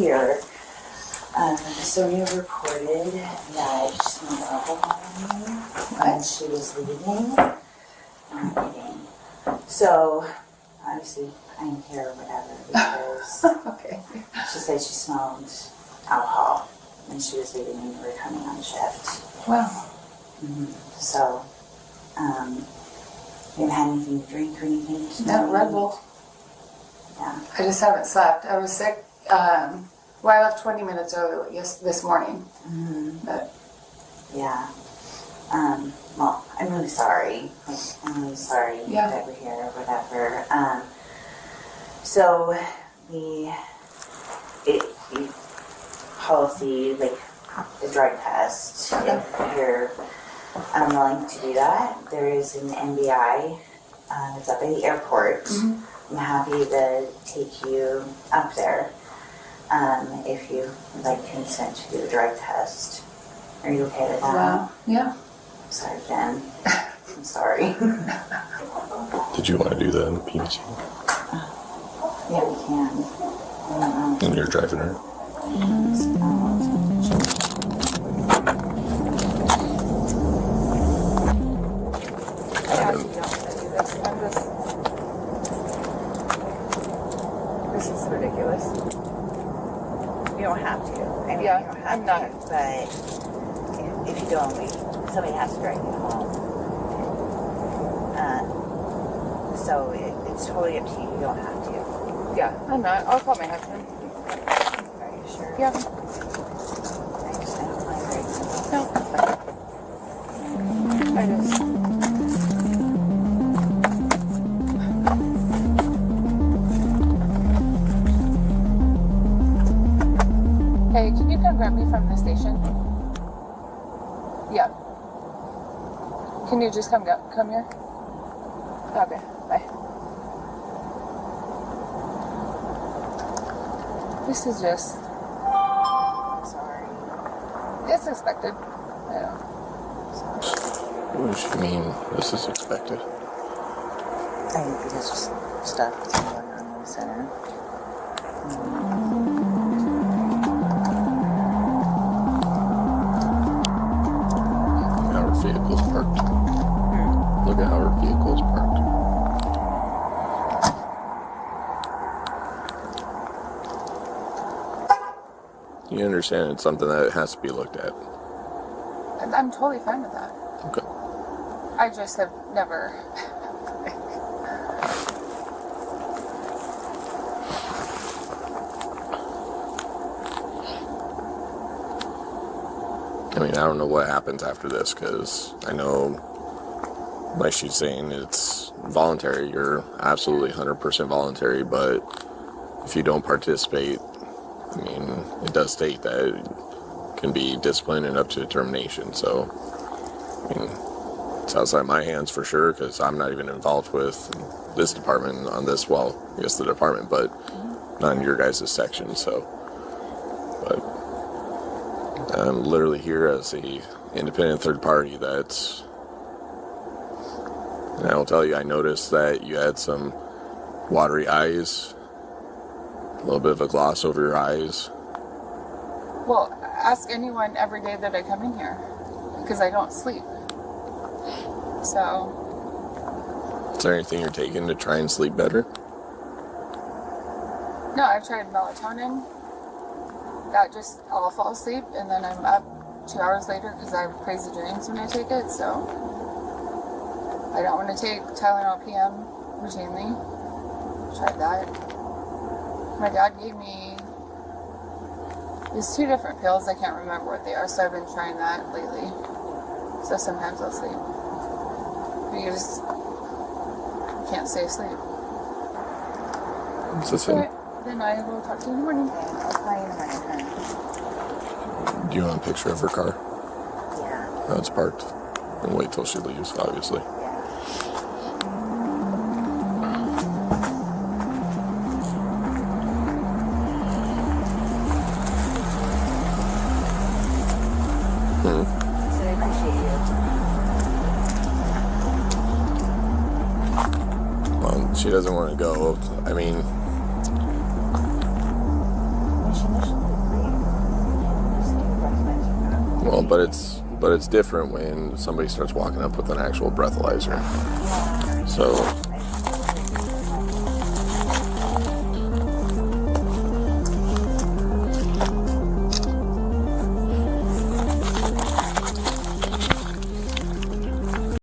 here. Sonia reported that she smelled alcohol on me when she was leaving. I'm kidding. So, obviously, I didn't care or whatever because Okay. she said she smelled alcohol when she was leaving when we were coming on shift. Wow. So, you haven't had anything to drink or anything tonight? No, Red Bull. Yeah. I just haven't slept. I was sick. I left 20 minutes early this morning. But Yeah. Well, I'm really sorry. I'm really sorry that we're here or whatever. So, the policy, like the drug test, if you're unwilling to do that, there is an NBI that's up at the airport. I'm happy to take you up there if you would like consent to do the drug test. Are you okay with that? wow. Yeah. Sorry, Jen. I'm sorry. Did you want to do that in the PBT? Yeah, we can. And you're driving her? This is ridiculous. You don't have to. I mean, Yeah, you don't have I'm not. to, but if you don't, somebody has to drive you home. So it's totally up to you. You don't have to. Yeah, I'm not. I'll call my husband. Are you sure? Yeah. I don't mind driving. No. I just. Hey, can you come grab me from the station? Yeah. Can you just come here? Okay, bye. This is just. I'm sorry. It's expected. I know. What does she mean this is expected? I think because just stuff that's going on in the center. Look how her vehicle's parked. Look at how her vehicle's parked. You understand it's something that has to be looked at. I'm totally fine with that. Okay. I just have never. I mean, I don't know what happens after this, because I know, like she's saying, it's voluntary. You're absolutely 100% voluntary, but if you don't participate, I mean, it does state that it can be discipline and up to termination. So, I mean, it's outside my hands for sure, because I'm not even involved with this department on this, well, I guess the department, but not in your guys' section, so. But I'm literally here as a independent third party that's, and I will tell you, I noticed that you had some watery eyes, a little bit of a gloss over your eyes. Well, ask anyone every day that I come in here, because I don't sleep. So. Is there anything you're taking to try and sleep better? No, I've tried melatonin. That just, I'll fall asleep, and then I'm up 2 hours later because I have crazy dreams when I take it, so. I don't want to take Tylenol PM routinely. Tried that. My dad gave me these 2 different pills. I can't remember what they are, so I've been trying that lately. So sometimes I'll sleep. But you just can't stay asleep. Is this it? Alright, then I will talk to you in the morning. I'll call you in the morning. Do you want a picture of her car? Yeah. How it's parked? And wait till she leaves, obviously. Yeah. So I appreciate you. Well, she doesn't want to go. I mean, When she Well, but it's different when somebody starts walking up with an actual breathalyzer. So